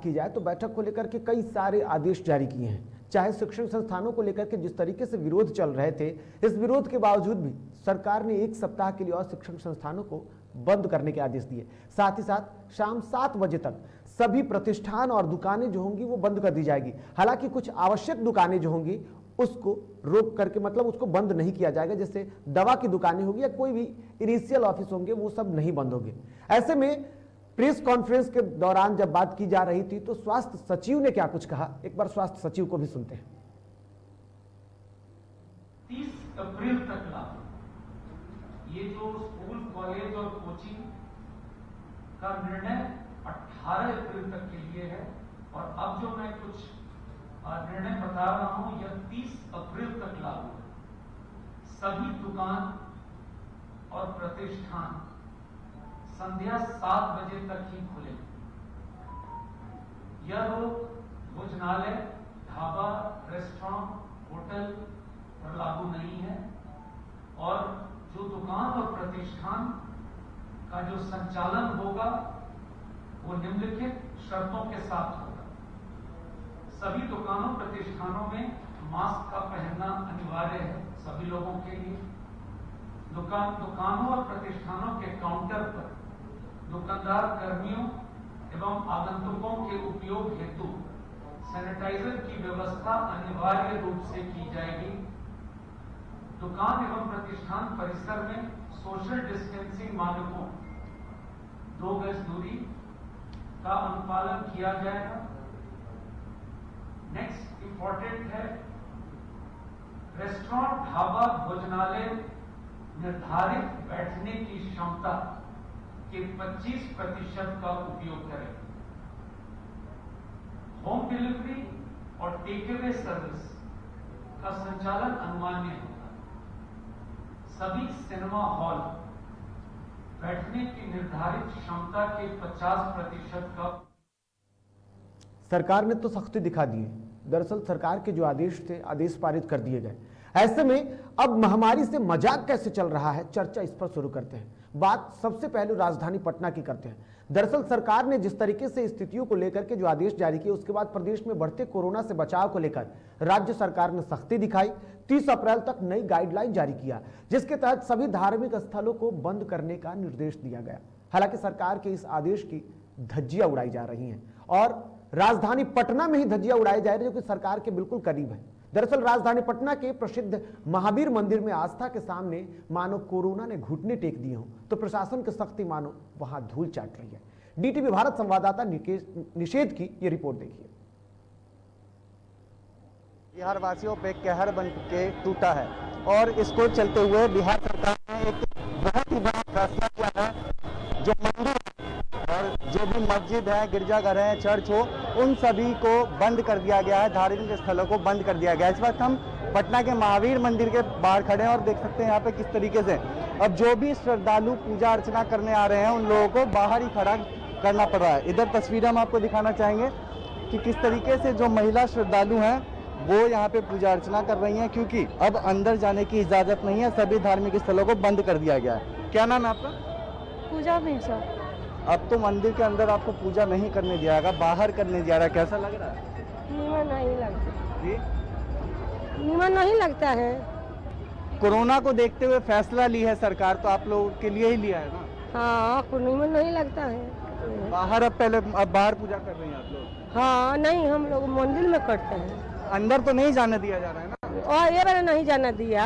की जाए तो बैठक को लेकर के कई सारे आदेश जारी किए हैं। चाहे शिक्षण संस्थानों को लेकर के जिस तरीके से विरोध चल रहे थे, इस विरोध के बावजूद भी सरकार ने 1 सप्ताह के लिए और शिक्षण संस्थानों को बंद करने के आदेश दिए। साथ ही साथ शाम 7 बजे तक सभी प्रतिष्ठान और दुकानें जो होंगी वो बंद कर दी जाएगी। हालांकि कुछ आवश्यक दुकानें जो होंगी उसको रोक करके, मतलब उसको बंद नहीं किया जाएगा। जैसे दवा की दुकानें होगी या कोई भी इनिशियल ऑफिस होंगे, वो सब नहीं बंद होंगे। ऐसे में प्रेस कॉन्फ्रेंस के दौरान जब बात की जा रही थी तो स्वास्थ्य सचिव ने क्या कुछ कहा, एक बार स्वास्थ्य सचिव को भी सुनते हैं। 30 अप्रैल तक लागू ये जो स्कूल, कॉलेज और कोचिंग का निर्णय 18 अप्रैल तक के लिए है, और अब जो मैं कुछ निर्णय बता रहा हूं यह 30 अप्रैल तक लागू है। सभी दुकान और प्रतिष्ठान संध्या 7 बजे तक ही खुले। यह रोक भोजनालय, ढाबा, रेस्टोरेंट, होटल पर लागू नहीं है, और जो दुकान और प्रतिष्ठान का जो संचालन होगा वो निम्नलिखित शर्तों के साथ होगा। सभी दुकानों, प्रतिष्ठानों में मास्क का पहनना अनिवार्य है सभी लोगों के लिए। दुकानों और प्रतिष्ठानों के काउंटर पर दुकानदार कर्मियों एवं आगंतुकों के उपयोग हेतु सैनिटाइजर की व्यवस्था अनिवार्य रूप से की जाएगी। दुकान एवं प्रतिष्ठान परिसर में सोशल डिस्टेंसिंग मानकों 2 गज दूरी का अनुपालन किया जाएगा। नेक्स्ट इंपॉर्टेंट है, रेस्टोरेंट, ढाबा, भोजनालय निर्धारित बैठने की क्षमता के 25% का उपयोग करें। होम डिलीवरी और टेक अवे सर्विस का संचालन अनुमान्य होगा। सभी सिनेमा हॉल बैठने की निर्धारित क्षमता के 50% का। सरकार ने तो सख्ती दिखा दी है। दरअसल सरकार के जो आदेश थे, आदेश पारित कर दिए गए। ऐसे में अब महामारी से मजाक कैसे चल रहा है, चर्चा इस पर शुरू करते हैं। बात सबसे पहले राजधानी पटना की करते हैं। दरअसल सरकार ने जिस तरीके से स्थितियों को लेकर के जो आदेश जारी किए, उसके बाद प्रदेश में बढ़ते कोरोना से बचाव को लेकर राज्य सरकार ने सख्ती दिखाई। 30 अप्रैल तक नई गाइडलाइन जारी किया, जिसके तहत सभी धार्मिक स्थलों को बंद करने का निर्देश दिया गया। हालांकि सरकार के इस आदेश की धज्जियां उड़ाई जा रही हैं, और राजधानी पटना में ही धज्जियां उड़ाई जा रही है, जो कि सरकार के बिल्कुल करीब है। दरअसल राजधानी पटना के प्रसिद्ध महावीर मंदिर में आस्था के सामने मानो कोरोना ने घुटने टेक दिए हों, तो प्रशासन की सख्ती मानो वहां धूल चाट रही है। डीटीवी भारत संवाददाता निषेध की ये रिपोर्ट देखिए। बिहार वासियों पे कहर बन के टूटा है, और इसको चलते हुए बिहार सरकार ने एक बहुत ही बड़ा फैसला किया है। जो मंदिर और जो भी मस्जिद है, गिरजाघर है, चर्च हो, उन सभी को बंद कर दिया गया है। धार्मिक स्थलों को बंद कर दिया गया है। इस वक्त हम पटना के महावीर मंदिर के बाहर खड़े हैं और देख सकते हैं यहाँ पे किस तरीके से अब जो भी श्रद्धालु पूजा अर्चना करने आ रहे हैं उन लोगों को बाहर ही खड़ा करना पड़ रहा है। इधर तस्वीर हम आपको दिखाना चाहेंगे कि किस तरीके से जो महिला श्रद्धालु हैं वो यहाँ पे पूजा अर्चना कर रही हैं, क्योंकि अब अंदर जाने की इजाजत नहीं है। सभी धार्मिक स्थलों को बंद कर दिया गया है। क्या नाम है आपका? पूजा में सर। अब तो मंदिर के अंदर आपको पूजा नहीं करने दिया जाएगा, बाहर करने दिया रहा है। कैसा लग रहा है? नीमन नहीं लगता जी? नीमन नहीं लगता है। कोरोना को देखते हुए फैसला ली है सरकार, तो आप लोगों के लिए ही लिया है ना? हाँ, नीमन नहीं लगता है। बाहर अब बाहर पूजा कर रही हैं आप लोग? हाँ, नहीं, हम लोग मंदिर में करते हैं। अंदर तो नहीं जाने दिया जा रहा है ना? और ये बार नहीं जाना दिया।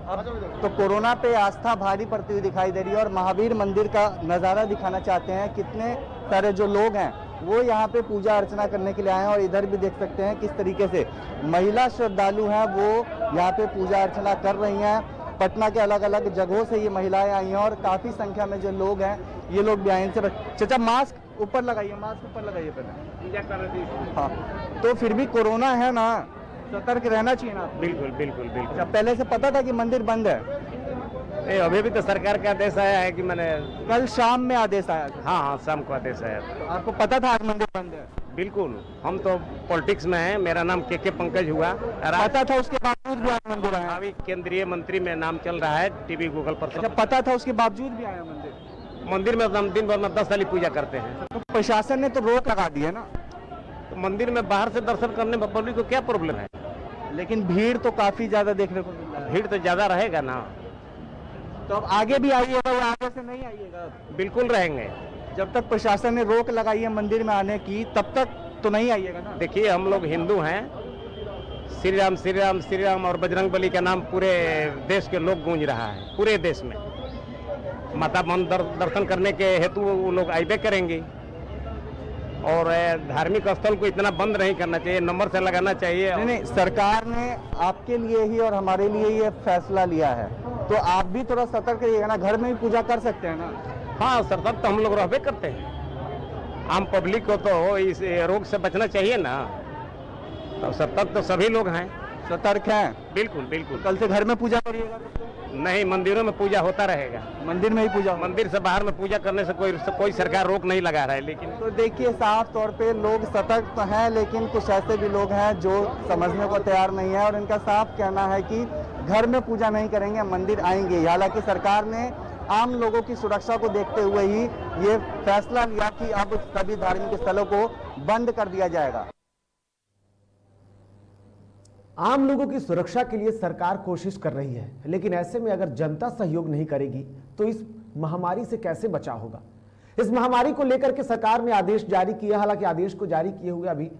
अब तो कोरोना पे आस्था भारी पड़ती हुई दिखाई दे रही है, और महावीर मंदिर का नज़ारा दिखाना चाहते हैं। कितने सारे जो लोग हैं वो यहाँ पे पूजा अर्चना करने के लिए आए हैं, और इधर भी देख सकते हैं किस तरीके से महिला श्रद्धालु हैं वो यहाँ पे पूजा अर्चना कर रही हैं। पटना के अलग अलग जगहों से ये महिलाएं आई हैं, और काफ़ी संख्या में जो लोग हैं ये लोग भी आए हैं। चाचा मास्क ऊपर लगाइए, मास्क ऊपर लगाइए पहले। पूजा कर रही थी। हाँ, तो फिर भी कोरोना है ना, सतर्क रहना चाहिए ना? बिल्कुल बिल्कुल बिल्कुल। अच्छा, पहले से पता था कि मंदिर बंद है? अभी भी तो सरकार का आदेश आया है कि मैंने कल शाम में आदेश आया था। हाँ, शाम को आदेश आया। तो आपको पता था आज मंदिर बंद है? बिल्कुल, हम तो पॉलिटिक्स में हैं। मेरा नाम के पंकज हुआ। पता था उसके बावजूद भी आया मंदिर आया? अभी केंद्रीय मंत्री में नाम चल रहा है, टीवी गूगल पर। अच्छा, पता था उसके बावजूद भी आया मंदिर? मंदिर में हम दिन भर में 10 साल पूजा करते हैं। तो प्रशासन ने तो रोक लगा दी है ना? तो मंदिर में बाहर से दर्शन करने में पब्लिक को क्या प्रॉब्लम है? लेकिन भीड़ तो काफी ज्यादा देखने को मिल रहा है। भीड़ तो ज्यादा रहेगा ना। तो अब आगे भी आइएगा या आगे से नहीं आइएगा? बिल्कुल रहेंगे। जब तक प्रशासन ने रोक लगाई है मंदिर में आने की तब तक तो नहीं आइएगा ना? देखिए, हम लोग हिंदू हैं। श्री राम श्री राम श्री राम और बजरंग बली का नाम पूरे देश के लोग गूंज रहा है, पूरे देश में। माता मंदिर दर्शन करने के हेतु वो लोग आइबे करेंगे। और धार्मिक स्थल को इतना बंद नहीं करना चाहिए, नंबर से लगाना चाहिए। नहीं, सरकार ने आपके लिए ही और हमारे लिए ये फैसला लिया है, तो आप भी थोड़ा सतर्क रहिएगा ना। घर में भी पूजा कर सकते हैं ना? हाँ, सतर्क तो हम लोग रहबे करते हैं। आम पब्लिक को तो इस रोग से बचना चाहिए ना, तो सतर्क तो सभी लोग हैं। सतर्क हैं? बिल्कुल बिल्कुल। कल से घर में पूजा करिएगा? नहीं, मंदिरों में पूजा होता रहेगा। मंदिर में ही पूजा? मंदिर से बाहर में पूजा करने से कोई सरकार रोक नहीं लगा रहा है। लेकिन तो देखिए, साफ तौर पे लोग सतर्क तो हैं, लेकिन कुछ ऐसे भी लोग हैं जो समझने को तैयार नहीं है और इनका साफ कहना है कि घर में पूजा नहीं करेंगे, मंदिर आएंगे। हालांकि सरकार ने आम लोगों की सुरक्षा को देखते हुए ही ये फैसला लिया कि अब सभी धार्मिक स्थलों को बंद कर दिया जाएगा। आम लोगों की सुरक्षा के लिए सरकार कोशिश कर रही है, लेकिन ऐसे में अगर जनता सहयोग नहीं करेगी तो इस महामारी से कैसे बचाव होगा? इस महामारी को लेकर के सरकार ने आदेश जारी किया। हालांकि आदेश को जारी किए हुए अभी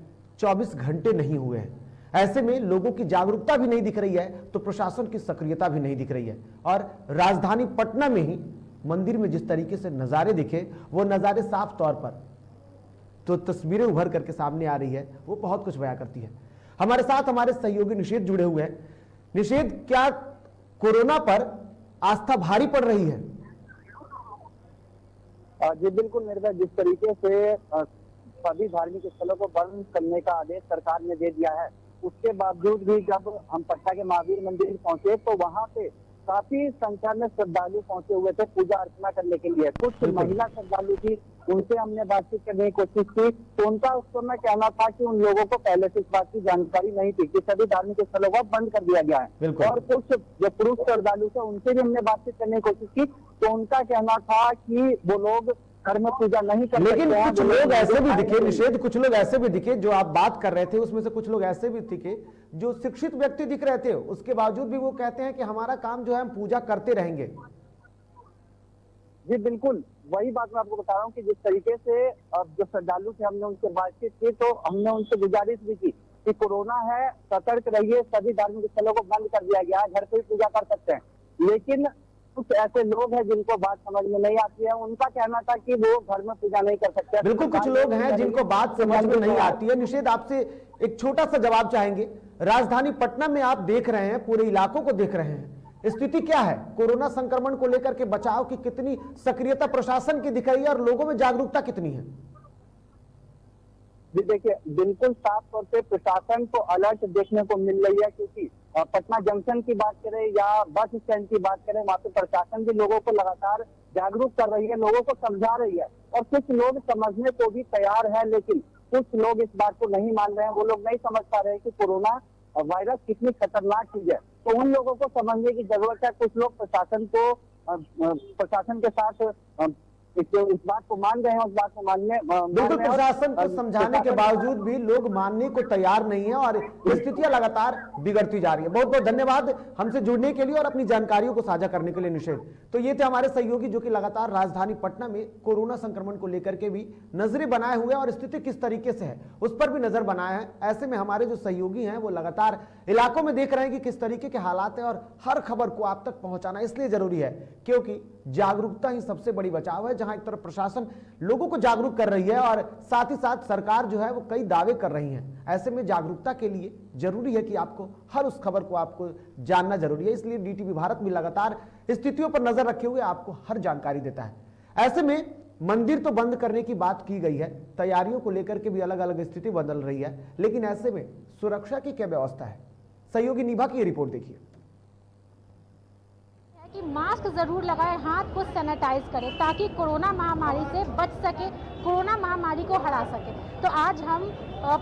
24 घंटे नहीं हुए हैं। ऐसे में लोगों की जागरूकता भी नहीं दिख रही है, तो प्रशासन की सक्रियता भी नहीं दिख रही है। और राजधानी पटना में ही मंदिर में जिस तरीके से नजारे दिखे, वो नजारे साफ तौर पर तो तस्वीरें उभर करके सामने आ रही है, वो बहुत कुछ बयां करती है। हमारे साथ हमारे सहयोगी निषेध जुड़े हुए हैं। निषेध, क्या कोरोना पर आस्था भारी पड़ रही है? जी बिल्कुल निर्भय, जिस तरीके से सभी धार्मिक स्थलों को बंद करने का आदेश सरकार ने दे दिया है, उसके बावजूद भी जब हम पटना के महावीर मंदिर पहुंचे तो वहां पे काफी संख्या में श्रद्धालु पहुंचे हुए थे पूजा अर्चना करने के लिए। कुछ महिला श्रद्धालु थी, उनसे हमने बातचीत करने की कोशिश की तो उनका उस समय कहना था कि उन लोगों को पहले से इस बात की जानकारी नहीं थी कि सभी धार्मिक स्थलों को बंद कर दिया गया है। और कुछ जो पुरुष श्रद्धालु थे उनसे भी हमने बातचीत करने की कोशिश की तो उनका कहना था कि वो लोग घर में पूजा नहीं कर सकते। लेकिन कुछ लोग ऐसे भी दिखे निषेध, कुछ लोग ऐसे भी दिखे जो आप बात कर रहे थे, उसमें से कुछ लोग ऐसे भी दिखे जो शिक्षित व्यक्ति दिख रहे थे, उसके बावजूद भी वो कहते हैं कि हमारा काम जो है हम पूजा करते रहेंगे। जी बिल्कुल, वही बात मैं आपको बता रहा हूँ कि जिस तरीके से अब जो श्रद्धालु थे हमने उनसे बातचीत की तो हमने उनसे गुजारिश भी की कि कोरोना है, सतर्क रहिए, सभी धार्मिक स्थलों को बंद कर दिया गया है, घर पे ही पूजा कर सकते हैं। लेकिन कुछ ऐसे लोग हैं जिनको बात समझ में नहीं आती है, उनका कहना था कि वो घर में पूजा नहीं कर सकते। बिल्कुल, कुछ लोग हैं जिनको बात समझ में नहीं आती है। निषेध, आपसे एक छोटा सा जवाब चाहेंगे। राजधानी पटना में आप देख रहे हैं, पूरे इलाकों को देख रहे हैं, स्थिति क्या है? कोरोना संक्रमण को लेकर के बचाव की कितनी सक्रियता प्रशासन की दिख रही है और लोगों में जागरूकता कितनी है? जी देखिए, बिल्कुल साफ तौर पे प्रशासन को अलर्ट देखने को मिल रही है, क्योंकि पटना जंक्शन की बात करें या बस स्टैंड की बात करें, वहाँ पे प्रशासन भी लोगों को लगातार जागरूक कर रही है, लोगों को समझा रही है। और कुछ लोग समझने को भी तैयार है, लेकिन कुछ लोग इस बात को नहीं मान रहे हैं। वो लोग नहीं समझ पा रहे हैं कि कोरोना वायरस कितनी खतरनाक चीज है, तो उन लोगों को समझने की जरूरत है। कुछ लोग प्रशासन के साथ इस बात को मान गए हैं, उस बात को मानने बिल्कुल, प्रशासन को समझाने के बावजूद भी लोग मानने को तैयार नहीं है और स्थितियां लगातार बिगड़ती जा रही है। बहुत बहुत धन्यवाद हमसे जुड़ने के लिए और अपनी जानकारियों को साझा करने के लिए निषेध। तो ये थे हमारे सहयोगी जो कि लगातार राजधानी पटना में कोरोना संक्रमण को लेकर के भी नजरें बनाए हुए और स्थिति किस तरीके से है उस पर भी नजर बनाया है। ऐसे में हमारे जो सहयोगी हैं वो लगातार इलाकों में देख रहे हैं कि किस तरीके के हालात है और हर खबर को आप तक पहुंचाना इसलिए जरूरी है क्योंकि जागरूकता ही सबसे बड़ी बचाव है। जहां एक तरफ प्रशासन लोगों को जागरूक कर रही है और साथ ही साथ सरकार जो है वो कई दावे कर रही है। ऐसे में जागरूकता के लिए जरूरी है कि आपको हर उस खबर को आपको जानना जरूरी है। इसलिए डीटीवी भारत भी लगातार स्थितियों पर नजर रखे हुए आपको हर जानकारी देता है। ऐसे में मंदिर तो बंद करने की बात की गई है, तैयारियों को लेकर के भी अलग अलग स्थिति बदल रही है, लेकिन ऐसे में सुरक्षा की क्या व्यवस्था है? सहयोगी निभा की रिपोर्ट देखिए। कि मास्क जरूर लगाएं, हाथ को सैनिटाइज करें ताकि कोरोना महामारी से बच सके, कोरोना महामारी को हरा सके। तो आज हम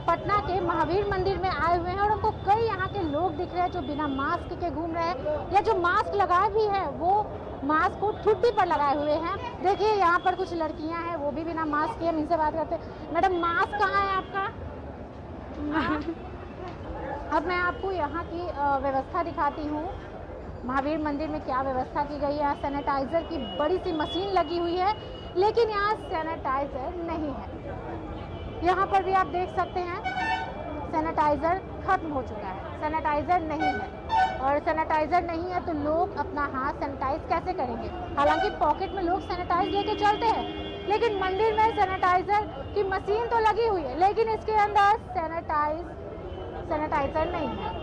पटना के महावीर मंदिर में आए हुए हैं और हमको कई यहाँ के लोग दिख रहे हैं जो बिना मास्क के घूम रहे हैं या जो मास्क लगाए भी हैं वो मास्क को ठुड्डी पर लगाए हुए हैं। देखिए यहाँ पर कुछ लड़कियाँ हैं वो भी बिना मास्क के, हम इनसे बात करते हैं। मैडम, मास्क कहाँ है आपका? अब मैं आपको यहाँ की व्यवस्था दिखाती हूँ। महावीर मंदिर में क्या व्यवस्था की गई है। यहाँ सैनिटाइजर की बड़ी सी मशीन लगी हुई है, लेकिन यहाँ सैनिटाइजर नहीं है। यहाँ पर भी आप देख सकते हैं सैनिटाइजर खत्म हो चुका है, सैनिटाइजर नहीं है। और सैनिटाइजर नहीं है तो लोग अपना हाथ सैनिटाइज कैसे करेंगे। हालांकि पॉकेट में लोग सैनिटाइज लेके चलते हैं, लेकिन मंदिर में सैनिटाइजर की मशीन तो लगी हुई है, लेकिन इसके अंदर सैनिटाइजर नहीं है।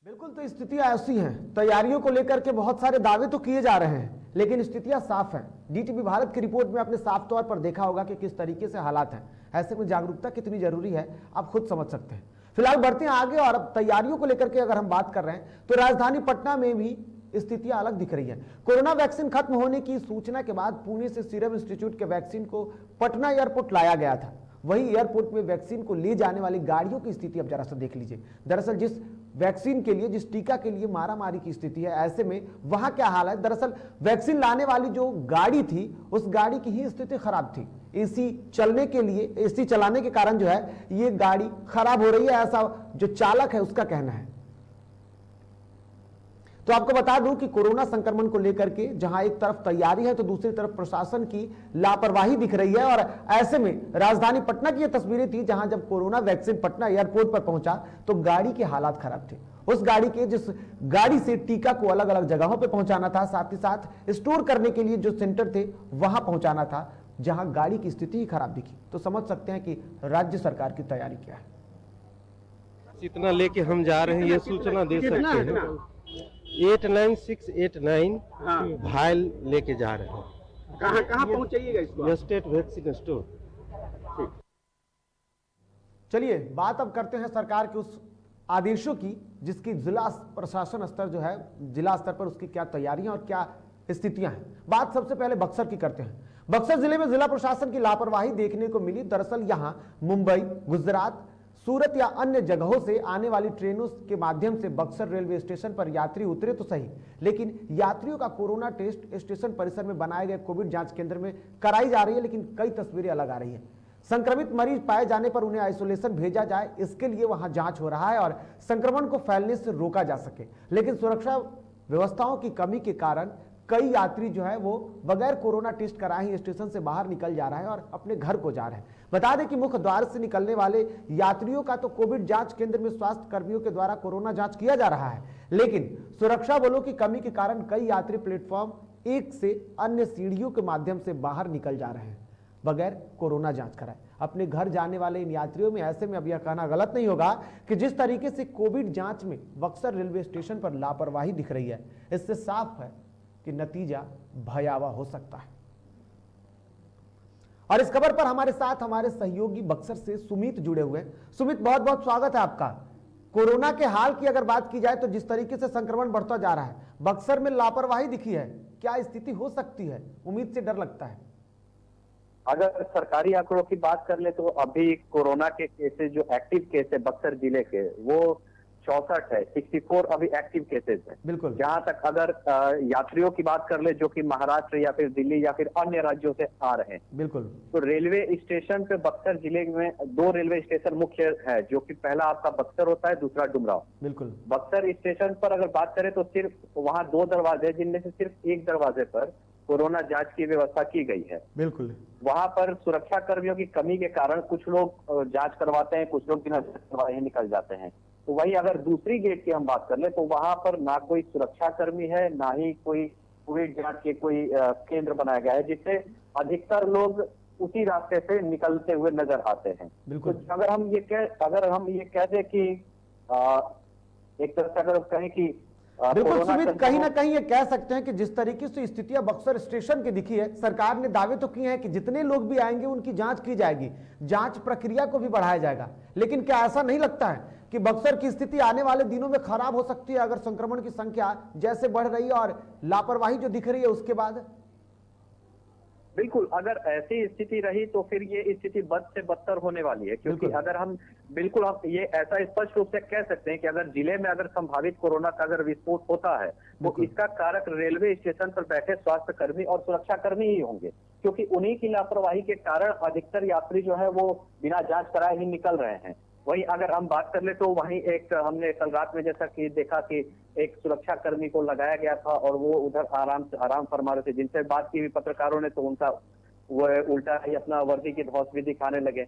बिल्कुल, तो स्थितियां ऐसी हैं। तैयारियों को लेकर के बहुत सारे दावे तो किए जा रहे हैं, लेकिन स्थितियां साफ हैं। डीटीवी भारत की रिपोर्ट में आपने साफ तौर पर देखा होगा कि किस तरीके से हालात हैं। ऐसे में जागरूकता कितनी जरूरी है आप खुद समझ सकते हैं। फिलहाल बढ़ते हैं आगे, और अब तैयारियों को लेकर के अगर हम बात कर रहे हैं तो राजधानी पटना में भी स्थितियां अलग दिख रही है। कोरोना वैक्सीन खत्म होने की सूचना के बाद पुणे से सीरम इंस्टीट्यूट के वैक्सीन को पटना एयरपोर्ट लाया गया था। वहीं एयरपोर्ट में वैक्सीन को ले जाने वाली गाड़ियों की स्थिति अब जरा सा देख लीजिए। दरअसल जिस वैक्सीन के लिए, जिस टीका के लिए मारामारी की स्थिति है, ऐसे में वहां क्या हाल है। दरअसल वैक्सीन लाने वाली जो गाड़ी थी, उस गाड़ी की ही स्थिति खराब थी। एसी चलने के लिए, एसी चलाने के कारण जो है ये गाड़ी खराब हो रही है, ऐसा जो चालक है उसका कहना है। तो आपको बता दूं कि कोरोना संक्रमण को लेकर के जहां एक तरफ तैयारी है तो दूसरी तरफ प्रशासन की लापरवाही दिख रही है। और ऐसे में राजधानी पटना की ये तस्वीरें थी जहां जब कोरोना वैक्सीन पटना एयरपोर्ट पर पहुंचा तो गाड़ी के हालात खराब थे। उस गाड़ी के, जिस गाड़ी से टीका को अलग अलग जगहों पर पहुंचाना था, साथ ही साथ स्टोर करने के लिए जो सेंटर थे वहां पहुंचाना था, जहां गाड़ी की स्थिति ही खराब दिखी। तो समझ सकते हैं कि राज्य सरकार की तैयारी क्या है। इतना लेके हम जा रहे हैं, ये सूचना दे सकते हैं। 89689 भाईल लेके जा रहे हैं। कहाँ पहुँचाइएगा इसको? State vaccine store. चलिए बात अब करते हैं सरकार के उस आदेशों की, जिसकी जिला प्रशासन स्तर जो है, जिला स्तर पर उसकी क्या तैयारियां और क्या स्थितियां हैं। बात सबसे पहले बक्सर की करते हैं। बक्सर जिले में जिला प्रशासन की लापरवाही देखने को मिली। दरअसल यहां मुंबई, गुजरात, सूरत या अन्य जगहों से आने वाली ट्रेनों के माध्यम से बक्सर रेलवे स्टेशन पर यात्री उतरे तो सही, लेकिन यात्रियों का कोरोना टेस्ट स्टेशन परिसर में बनाए गए कोविड जांच केंद्र में कराई जा रही है, लेकिन कई तस्वीरें अलग आ रही है। संक्रमित मरीज पाए जाने पर उन्हें आइसोलेशन भेजा जाए, इसके लिए वहां जांच हो रहा है और संक्रमण को फैलने से रोका जा सके, लेकिन सुरक्षा व्यवस्थाओं की कमी के कारण कई यात्री जो है वो बगैर कोरोना टेस्ट कराए ही स्टेशन से बाहर निकल जा रहा है और अपने घर को जा रहे हैं। बता दें कि मुख्य द्वार से निकलने वाले यात्रियों का तो कोविड जांच केंद्र में स्वास्थ्य कर्मियों के द्वारा कोरोना जांच किया जा रहा है, लेकिन सुरक्षा बलों की कमी के कारण कई यात्री प्लेटफॉर्म 1 से अन्य सीढ़ियों के माध्यम से बाहर निकल जा रहे हैं बगैर कोरोना जांच कराए अपने घर जाने वाले इन यात्रियों में। ऐसे में अब यह कहना गलत नहीं होगा कि जिस तरीके से कोविड जांच में बक्सर रेलवे स्टेशन पर लापरवाही दिख रही है, इससे साफ है कि नतीजा भयावह हो सकता है। और इस खबर पर हमारे साथ हमारे सहयोगी बक्सर से सुमित जुड़े हुए हैं। सुमित, बहुत बहुत स्वागत है आपका। कोरोना के हाल की अगर बात की जाए तो जिस तरीके से संक्रमण बढ़ता जा रहा है, बक्सर में लापरवाही दिखी है, क्या स्थिति हो सकती है? उम्मीद से डर लगता है। अगर सरकारी आंकड़ों की बात कर ले तो अभी कोरोना के केसेस जो एक्टिव केस है बक्सर जिले के वो 64 है, 64 अभी एक्टिव केसेस है। बिल्कुल। जहां तक अगर यात्रियों की बात कर ले जो कि महाराष्ट्र या फिर दिल्ली या फिर अन्य राज्यों से आ रहे हैं, बिल्कुल, तो रेलवे स्टेशन पे बक्सर जिले में 2 रेलवे स्टेशन मुख्य है, जो कि पहला आपका बक्सर होता है, दूसरा डुमरांव। बिल्कुल। बक्सर स्टेशन पर अगर बात करें तो सिर्फ वहां 2 दरवाजे, जिनमें से सिर्फ एक दरवाजे पर कोरोना जांच की व्यवस्था की गई है। बिल्कुल। वहां पर सुरक्षा कर्मियों की कमी के कारण कुछ लोग जांच करवाते हैं, कुछ लोग बिना जांच करवाए निकल जाते हैं। तो वही अगर दूसरी गेट की हम बात कर ले तो वहां पर ना कोई सुरक्षा कर्मी है, ना ही कोई कोविड जांच के कोई केंद्र बनाया गया है, जिससे अधिकतर लोग उसी रास्ते से निकलते हुए नजर आते हैं। बिल्कुल। तो अगर हम ये कह दें कि एक तरह से अगर कहें कि बिल्कुल सुमित, कहीं ना कहीं ये कह सकते हैं कि जिस तरीके से स्थितियां बक्सर स्टेशन की दिखी है, सरकार ने दावे तो किए हैं कि जितने लोग भी आएंगे उनकी जांच की जाएगी, जांच प्रक्रिया को भी बढ़ाया जाएगा, लेकिन क्या ऐसा नहीं लगता है कि बक्सर की स्थिति आने वाले दिनों में खराब हो सकती है अगर संक्रमण की संख्या जैसे बढ़ रही है और लापरवाही जो दिख रही है उसके बाद? बिल्कुल, अगर ऐसी स्थिति रही तो फिर ये स्थिति बद से बदतर होने वाली है, क्योंकि अगर हम ये ऐसा स्पष्ट रूप से कह सकते हैं कि अगर जिले में अगर संभावित कोरोना का अगर विस्फोट होता है तो इसका कारक रेलवे स्टेशन पर बैठे स्वास्थ्य कर्मी और सुरक्षा कर्मी ही होंगे, क्योंकि उन्हीं की लापरवाही के कारण अधिकतर यात्री जो है वो बिना जांच कराए ही निकल रहे हैं। वहीं अगर हम बात कर ले तो वहीं एक हमने कल रात में जैसा कि देखा कि एक सुरक्षा कर्मी को लगाया गया था और वो उधर आराम फरमा रहे थे। जिनसे बात की हुई पत्रकारों ने तो उनका वो उल्टा ही अपना वर्दी की धौंस भी दिखाने लगे।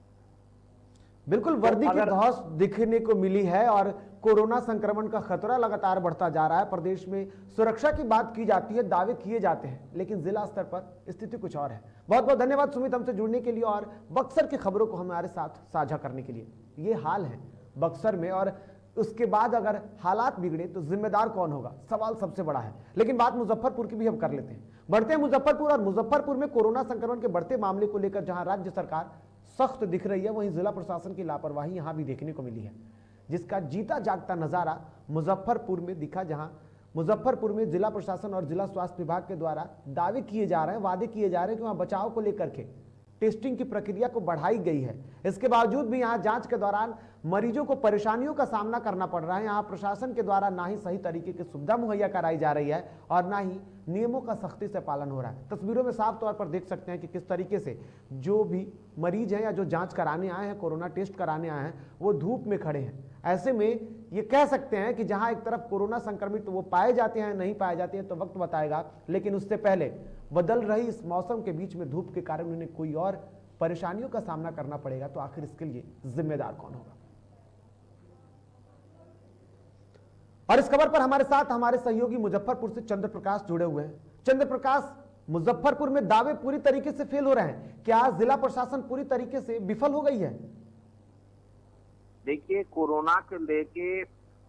बिल्कुल वर्दी की धौंस दिखने को मिली है और कोरोना संक्रमण का खतरा लगातार बढ़ता जा रहा है। प्रदेश में सुरक्षा की बात की जाती है, दावे किए जाते हैं, लेकिन जिला स्तर पर स्थिति कुछ और है। बहुत बहुत धन्यवाद सुमित हमसे जुड़ने के लिए और बक्सर की खबरों को हमारे साथ साझा करने के लिए। ये हाल है बक्सर में और उसके बाद अगर हालात बिगड़े तो जिम्मेदार कौन होगा, सवाल सबसे बड़ा है। लेकिन बात मुजफ्फरपुर की भी हम कर लेते हैं। बढ़ते हैं मुजफ्फरपुर और मुजफ्फरपुर में कोरोना संक्रमण के बढ़ते मामले को लेकर जहां राज्य सरकार सख्त दिख रही है, वहीं जिला प्रशासन की लापरवाही यहां भी देखने को मिली है, जिसका जीता जागता नजारा मुजफ्फरपुर में दिखा। जहां मुजफ्फरपुर में जिला प्रशासन और जिला स्वास्थ्य विभाग के द्वारा दावे किए जा रहे हैं, वादे किए जा रहे हैं कि वहां बचाव को लेकर के टेस्टिंग की प्रक्रिया को बढ़ाई गई है। इसके बावजूद भी यहां जांच के दौरान मरीजों को परेशानियों का सामना करना पड़ रहा है। यहां प्रशासन के द्वारा ना ही सही तरीके की सुविधा मुहैया कराई जा रही है और ना ही नियमों का सख्ती से पालन हो रहा है। तस्वीरों में साफ तौर पर देख सकते हैं कि किस तरीके से जो भी मरीज हैं या जो जांच कराने आए हैं, कोरोना टेस्ट कराने आए हैं, वो धूप में खड़े हैं। ऐसे में ये कह सकते हैं कि जहां एक तरफ कोरोना संक्रमित तो वो पाए जाते हैं, नहीं पाए जाते हैं तो वक्त बताएगा, लेकिन उससे पहले बदल रही इस मौसम के बीच में धूप के कारण उन्हें कोई और परेशानियों का सामना करना पड़ेगा, तो आखिर इसके लिए जिम्मेदार कौन होगा। और इस खबर पर हमारे साथ हमारे सहयोगी मुजफ्फरपुर से चंद्र प्रकाश जुड़े हुए हैं। चंद्र प्रकाश, मुजफ्फरपुर में दावे पूरी तरीके से फेल हो रहे हैं, क्या जिला प्रशासन पूरी तरीके से विफल हो गई है? देखिए, कोरोना के लेके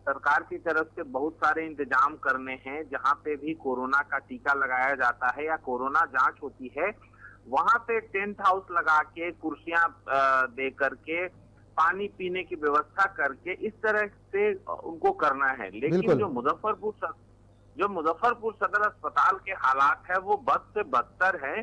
सरकार की तरफ से बहुत सारे इंतजाम करने हैं। जहां पे भी कोरोना का टीका लगाया जाता है या कोरोना जांच होती है, वहां पे टेंट हाउस लगा के, कुर्सियां दे करके, पानी पीने की व्यवस्था करके, इस तरह से उनको करना है। लेकिन जो मुजफ्फरपुर सदर अस्पताल के हालात है वो बद से बदतर है।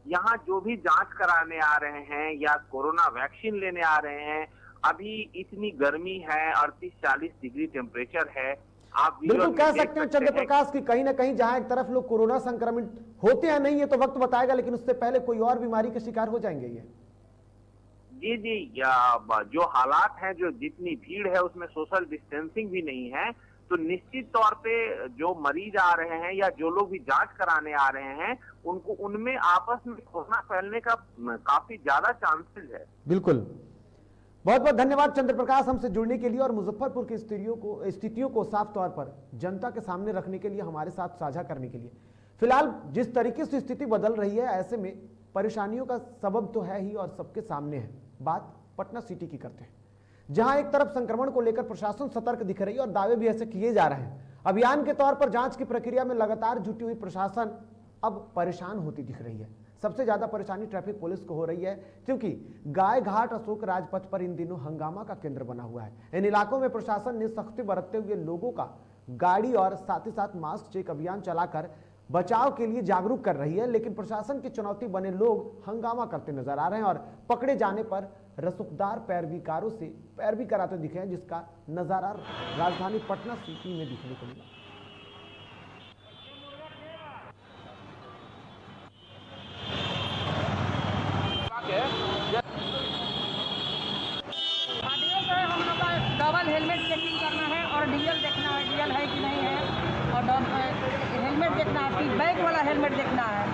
यहाँ जो भी जांच कराने आ रहे हैं या कोरोना वैक्सीन लेने आ रहे हैं, अभी इतनी गर्मी है, 38-40 डिग्री टेम्परेचर है। आप बिल्कुल कह सकते हैं चंद्र प्रकाश की कहीं ना कहीं जहां एक तरफ लोग कोरोना संक्रमित होते हैं, नहीं है तो वक्त बताएगा, लेकिन उससे पहले कोई और बीमारी का शिकार हो जाएंगे ये। जी, जो हालात हैं, जो जितनी भीड़ है उसमें सोशल डिस्टेंसिंग भी नहीं है, तो निश्चित तौर पे जो मरीज आ रहे हैं या जो लोग भी जांच कराने आ रहे हैं, उनको उनमें आपस में कोरोना फैलने का काफी ज्यादा चांसेस है। बिल्कुल, बहुत बहुत धन्यवाद चंद्र प्रकाश हमसे जुड़ने के लिए और मुजफ्फरपुर की स्थितियों को साफ तौर पर जनता के सामने रखने के लिए, हमारे साथ साझा करने के लिए। फिलहाल जिस तरीके से स्थिति बदल रही है, ऐसे में परेशानियों का सबब तो है ही और सबके सामने है। बात पटना सिटी की करते हैं, जहां एक तरफ संक्रमण को लेकर प्रशासन सतर्क दिख रही है और दावे भी ऐसे किए जा रहे हैं। अभियान के तौर पर जांच की प्रक्रिया में लगातार जुटी हुई प्रशासन अब परेशान होती दिख रही है। सबसे ज्यादा परेशानी ट्रैफिक पुलिस को हो रही है, क्योंकि गाय घाट अशोक राजपथ पर इन दिनों हंगामा का केंद्र बना हुआ है। इन इलाकों में प्रशासन ने सख्ती बरतते हुए लोगों का गाड़ी और साथ ही साथ मास्क चेक अभियान चलाकर बचाव के लिए जागरूक कर रही है। लेकिन प्रशासन की चुनौती बने लोग हंगामा करते नजर आ रहे हैं और पकड़े जाने पर रसूखदार पैरवीकारों से पैरवी कराते दिखे हैं, जिसका नजारा राजधानी पटना सिटी में दिखने को मिला। हम लोग का डबल हेलमेट चेकिंग करना है और डीएल देखना है, डीएल है कि नहीं है, और हेलमेट देखना है, बैग वाला हेलमेट देखना है।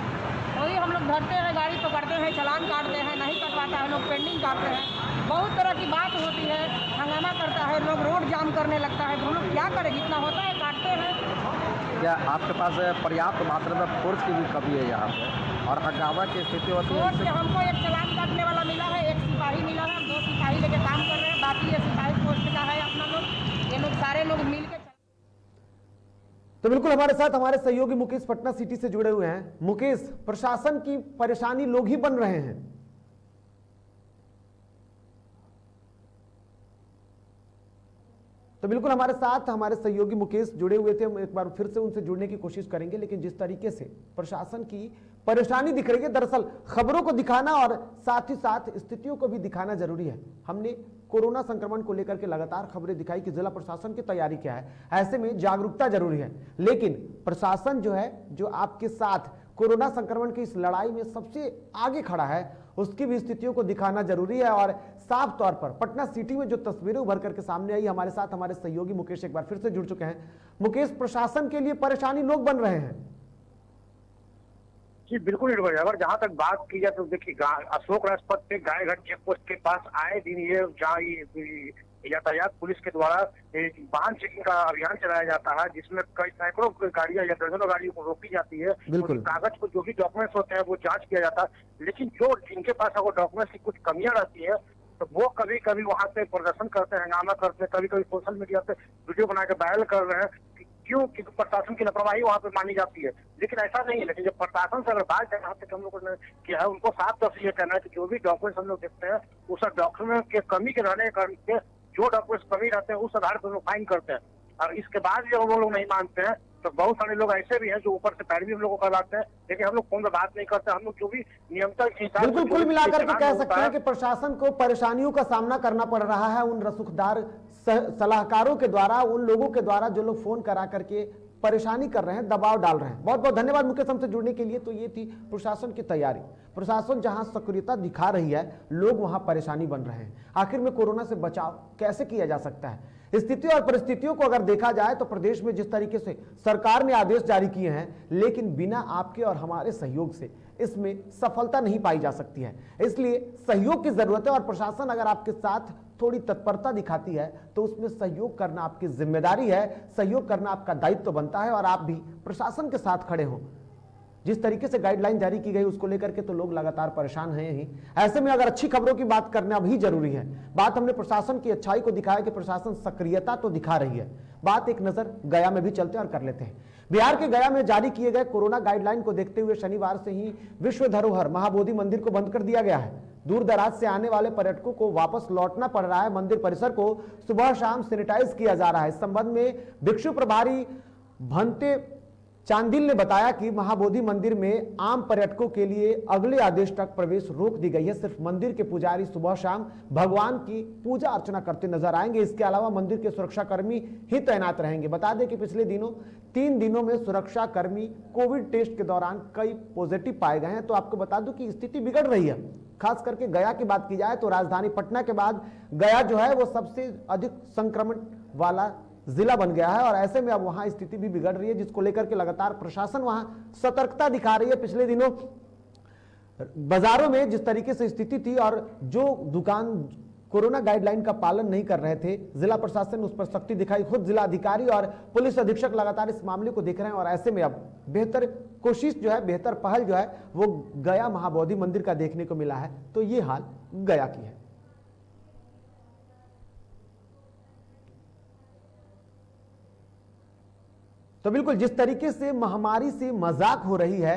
वही हम लोग धरते हैं, गाड़ी पकड़ते हैं, चालान काटते हैं, नहीं कटवाता है लोग, पेंडिंग काटते हैं। बहुत तरह की बात होती है, हंगामा करता है लोग, रोड जाम करने लगता है। हम लोग क्या करें, जितना होता है काटते हैं। क्या आपके पास पर्याप्त मात्रा में फोर्स की भी कमी है यहाँ पे और हंगामा की स्थिति होती है? फोर्स हमको एक चालान काटने वाला मिला है, एक सिपाही मिला है, 2 सिपाही लेके काम कर रहे हैं। बाकी ये सिपाही पोस्ट का है अपना लोग, ये लोग सारे लोग मिल के। तो बिल्कुल हमारे साथ हमारे सहयोगी मुकेश पटना सिटी से जुड़े हुए हैं। मुकेश, प्रशासन की परेशानी लोग ही बन रहे हैं। तो बिल्कुल हमारे साथ हमारे सहयोगी मुकेश जुड़े हुए थे, हम एक बार फिर से उनसे जुड़ने की कोशिश करेंगे। लेकिन जिस तरीके से प्रशासन की परेशानी दिख रही है, दरअसल खबरों को दिखाना और साथ ही साथ स्थितियों को भी दिखाना जरूरी है। हमने कोरोना संक्रमण को लेकर के लगातार खबरें दिखाई कि जिला प्रशासन की तैयारी क्या है, ऐसे में जागरूकता जरूरी है। लेकिन प्रशासन जो है, जो आपके साथ कोरोना संक्रमण की इस लड़ाई में सबसे आगे खड़ा है, उसकी भी स्थितियों को दिखाना जरूरी है। और साफ तौर पर पटना सिटी में जो तस्वीरें उभर करके सामने आई, हमारे साथ हमारे सहयोगी मुकेश एक बार फिर से जुड़ चुके हैं। मुकेश, प्रशासन के लिए परेशानी लोग बन रहे हैं। जी बिल्कुल निर्भर। अगर जहाँ तक बात की जाए तो देखिए, अशोक राजपथ पे गायघाट चेक पोस्ट के पास आए दिन ये जहाँ यातायात पुलिस के द्वारा वाहन चेकिंग का अभियान चलाया जाता है, जिसमें कई सैकड़ों गाड़ियां या दर्जनों गाड़ियों को रोकी जाती है। कागज को जो भी डॉक्यूमेंट्स होते हैं वो जांच किया जाता है, लेकिन जो जिनके पास अगर डॉक्यूमेंट्स की कुछ कमियां रहती है तो वो कभी कभी वहां से प्रदर्शन करते हैं, हंगामा करते हैं, कभी कभी सोशल मीडिया पे वीडियो बना के वायरल कर रहे हैं। क्यों? क्योंकि प्रशासन की लापरवाही वहाँ पे मानी जाती है, लेकिन ऐसा नहीं है। लेकिन जब प्रशासन से अगर बात जहाँ तक हम लोगों ने किया है, उनको साफ तौर से ये कहना है कि जो भी डॉक्यूमेंट्स हम लोग देखते हैं उस डॉक्यूमेंट के कमी के रहने के जो डॉक्यूमेंट्स कमी रहते हैं उस आधार पर लोग फाइन करते हैं। और इसके बाद जब वो लोग नहीं मानते हैं तो बहुत सारे लोग ऐसे भी हैं जो ऊपर से पैरवी हम लोग को करवाते हैं, लेकिन हम लोग फोन में बात नहीं करते। हम लोग जो भी नियमता के हिसाब से, बिल्कुल कुल मिलाकर के कह सकते हैं कि प्रशासन को परेशानियों का सामना करना पड़ रहा है उन रसूखदार सलाहकारों के द्वारा, उन लोगों के द्वारा जो लोग फोन करा करके परेशानी कर रहे हैं, दबाव डाल रहे हैं। बहुत बहुत धन्यवाद मुकेश हमसे जुड़ने के लिए। तो ये थी प्रशासन की तैयारी। प्रशासन जहां सक्रियता दिखा रही है, लोग वहां परेशानी बन रहे हैं। आखिर में कोरोना से बचाव कैसे किया जा सकता है? स्थिति और परिस्थितियों को अगर देखा जाए तो प्रदेश में जिस तरीके से सरकार ने आदेश जारी किए हैं, लेकिन बिना आपके और हमारे सहयोग से इसमें सफलता नहीं पाई जा सकती है। इसलिए सहयोग की जरूरत है और प्रशासन अगर आपके साथ थोड़ी तत्परता दिखाती है तो उसमें सहयोग करना आपकी जिम्मेदारी है, सहयोग करना आपका दायित्व बनता है और आप भी प्रशासन के साथ खड़े हों। जिस तरीके से गाइडलाइन जारी की गई उसको लेकर के तो लोग लगातार परेशान हैं ही। ऐसे में अगर अच्छी खबरों की बात करना भी जरूरी है। बात हमने प्रशासन की अच्छाई को दिखाया कि प्रशासन सक्रियता तो दिखा रही है। बात एक नजर गया में भी चलते हैं और कर लेते हैं। बिहार के गया में जारी किए गए कोरोना गाइडलाइन को देखते हुए शनिवार से ही विश्व धरोहर महाबोधि मंदिर को बंद कर दिया गया है। दूर दराज से आने वाले पर्यटकों को वापस लौटना पड़ रहा है। मंदिर परिसर को सुबह शाम सैनिटाइज किया जा रहा है। इस संबंध में भिक्षु प्रभारी भंते चांदिल ने बताया कि महाबोधि मंदिर में आम पर्यटकों के लिए अगले आदेश तक प्रवेश रोक दी गई है। सिर्फ मंदिर के पुजारी सुबह शाम भगवान की पूजा अर्चना करते नजर आएंगे। इसके अलावा मंदिर के सुरक्षाकर्मी ही तैनात रहेंगे। बता दें कि पिछले 3 दिनों में सुरक्षाकर्मी कोविड टेस्ट के दौरान कई पॉजिटिव पाए गए हैं। तो आपको बता दूं कि स्थिति बिगड़ रही है। खास करके गया की बात की जाए तो राजधानी पटना के बाद गया जो है वो सबसे अधिक संक्रमण वाला जिला बन गया है और ऐसे में अब वहां स्थिति भी बिगड़ रही है, जिसको लेकर के लगातार प्रशासन वहां सतर्कता दिखा रही है। पिछले दिनों बाजारों में जिस तरीके से स्थिति थी और जो दुकान कोरोना गाइडलाइन का पालन नहीं कर रहे थे, जिला प्रशासन ने उस पर सख्ती दिखाई। खुद जिला अधिकारी और पुलिस अधीक्षक लगातार इस मामले को देख रहे हैं और ऐसे में अब बेहतर कोशिश जो है, बेहतर पहल जो है वो गया महाबोधि मंदिर का देखने को मिला है। तो ये हाल गया की है। तो बिल्कुल जिस तरीके से महामारी से मजाक हो रही है,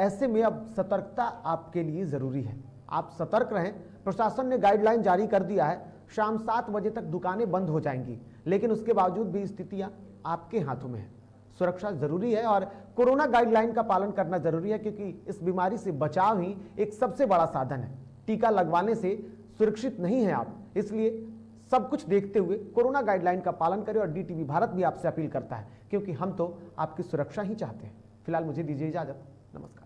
ऐसे में अब सतर्कता आपके लिए जरूरी है। आप सतर्क रहें। प्रशासन ने गाइडलाइन जारी कर दिया है, शाम 7 बजे तक दुकानें बंद हो जाएंगी, लेकिन उसके बावजूद भी स्थितियां आपके हाथों में है। सुरक्षा जरूरी है और कोरोना गाइडलाइन का पालन करना जरूरी है, क्योंकि इस बीमारी से बचाव ही एक सबसे बड़ा साधन है। टीका लगवाने से सुरक्षित नहीं है आप, इसलिए सब कुछ देखते हुए कोरोना गाइडलाइन का पालन करें। और डीटीवी भारत भी आपसे अपील करता है, क्योंकि हम तो आपकी सुरक्षा ही चाहते हैं। फिलहाल मुझे दीजिए इजाजत। नमस्कार।